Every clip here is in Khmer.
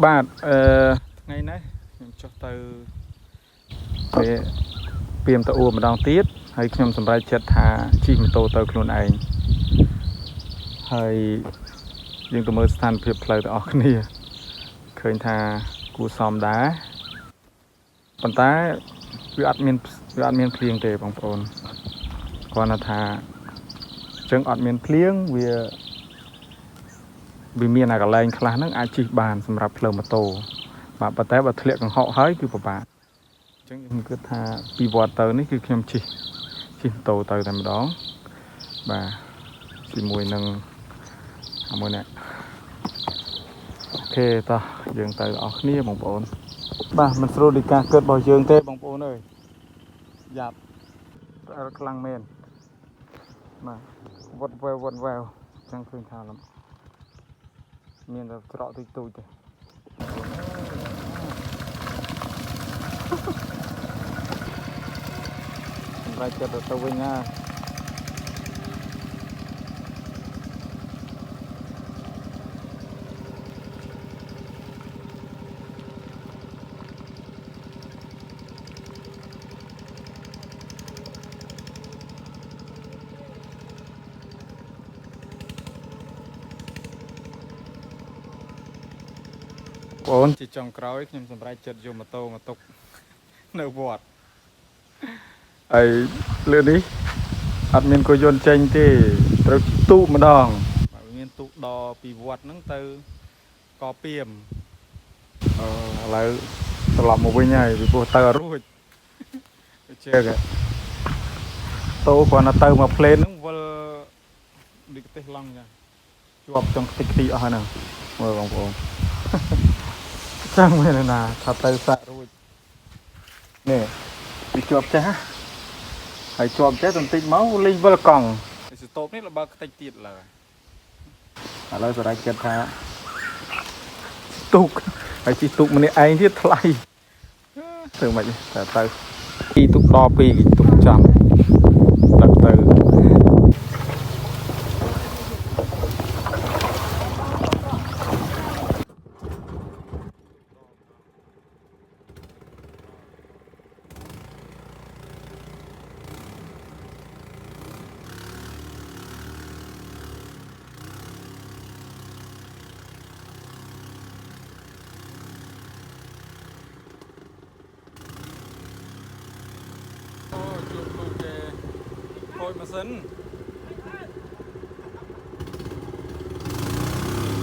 បាទថ្ងៃនេះខ្ញុំចុះទៅព្រាមតអួម្ដងទៀតហើយខ្ញុំសម្រេចចិត្តថាជិះម៉ូតូទៅខ្លួនឯងហើយយើងទៅមើលស្ថានភាពផ្លូវទាំងអស់គ្នាឃើញថាគួរសមដែរប៉ុន្តែវាអត់មានភ្លៀងទេបងប្អូនគ្រាន់តែថាអញ្ចឹងអត់មានភ្លៀងវាមានអាកន្លែងខ្លះហ្នឹងអាចជិះបានសម្រាប់ផ្លូវម៉ូតូបាទប៉ុន្តែបើធ្លាក់កង្ហុកហើយគឺពិបាកអញ្ចឹងខ្ញុំគិតថាពីវត្តទៅនេះគឺខ្ញុំជិះម៉ូតូទៅតែម្ដងបាទជាមួយនឹងមួយនេះអូខេតោះយើងទៅអស់គ្នាបងប្អូនបាទមិនស្រួលដូចការគិតរបស់យើងទេបងប្អូនអើយយ៉ាប់ខ្លាំងមែនបាទវត្តវែវអញ្ចឹងឃើញថាមានតែច្រកទូចទេសម្រាប់ចិត្តទៅវិញណាបងជាចុងក្រោយខ្ញុំសម្រេចចិត្តយកម៉ូតូមកទុកនៅវត្តហើយលើនេះអត់មានកយន្តចេញទេត្រូវទូកម្ដងបើមានទូដល់ពីវត្តហ្នឹងទៅកពៀមឥឡូវត្រឡប់មកវិញហើយពីព្រោះទៅអត់រួចជើងតោគ្រាន់តែទៅមកផ្លេនហ្នឹងវិលដូចប្រទេសឡង់ចាជាប់ចុងខ្ទេចខ្ទីអស់ហ្នឹងមើលបងប្អូនចាំមែនណាថាទៅសាក់រួចនេះវាជាប់ចាស់ហើយជាប់ចេះបន្តិចមកលេងវិលកង់ស្តូបនេះបើខ្ទេចទៀតឡើយឥឡូវសម្រាប់ចិត្តថាទូកហើយជិះទូកម្នាក់ឯងទៀតថ្លៃធ្វើមិនតែទៅពីទូកដល់ពីទូកចាំទៅខូចម៉ាស៊ីន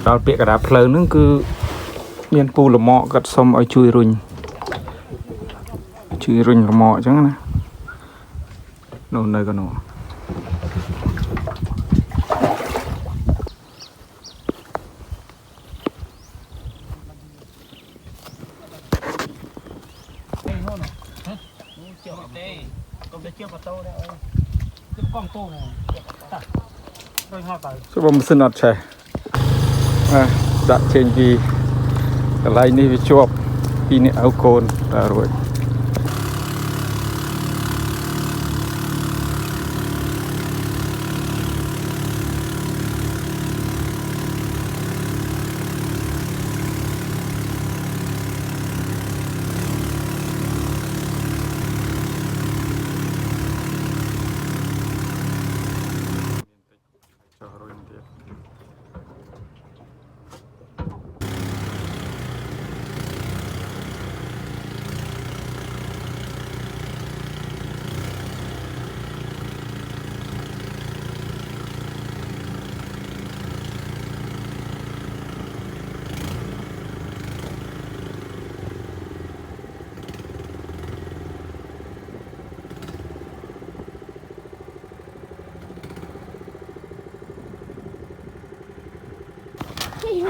ដល់ពាក្យកណ្ដាលផ្លូវហ្នឹងគឺមានពូលម៉កគាត់សុំឲ្យជួយរុញលម៉កអញ្ចឹងណានោះនៅកណ្ដោជុំម៉ាស៊ីនអត់ឆេះដាក់ចេញពីកន្លែងនេះវាជាប់ពីនេះឲ្យកូនតែរួច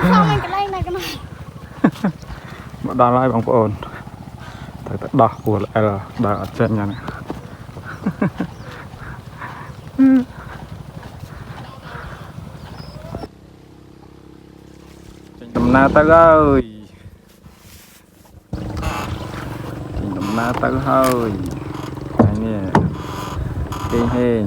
xong anh cái này cái này មកដល់ហើយបងប្អូនត្រូវតែដោះពួរអែលដើរអត់ចេញយ៉ាងនេះចេញដំណើរទៅហើយហើយនេះហេង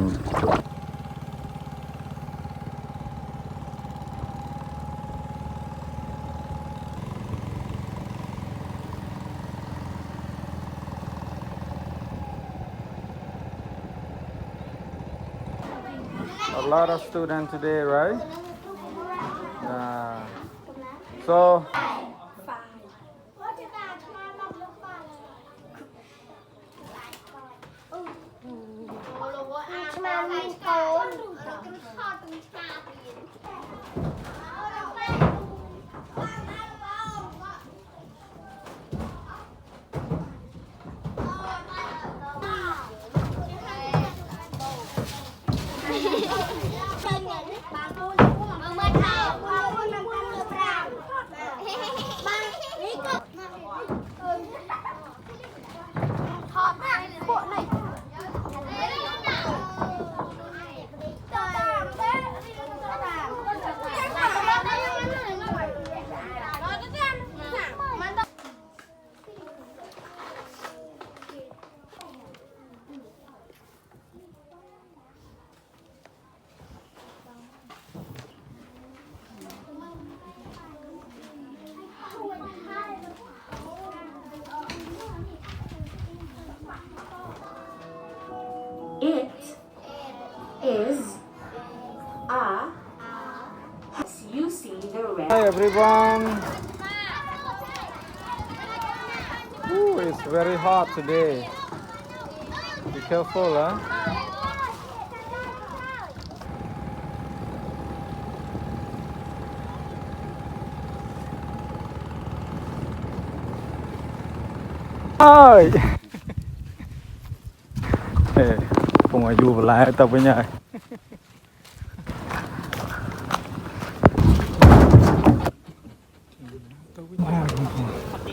a lot of students today, right? So It is a. You see the red. hi everyone. Ooh, it's very hot today. Be careful, huh? Ơi. Ê, không ai vui lại tập với nhau. Wow.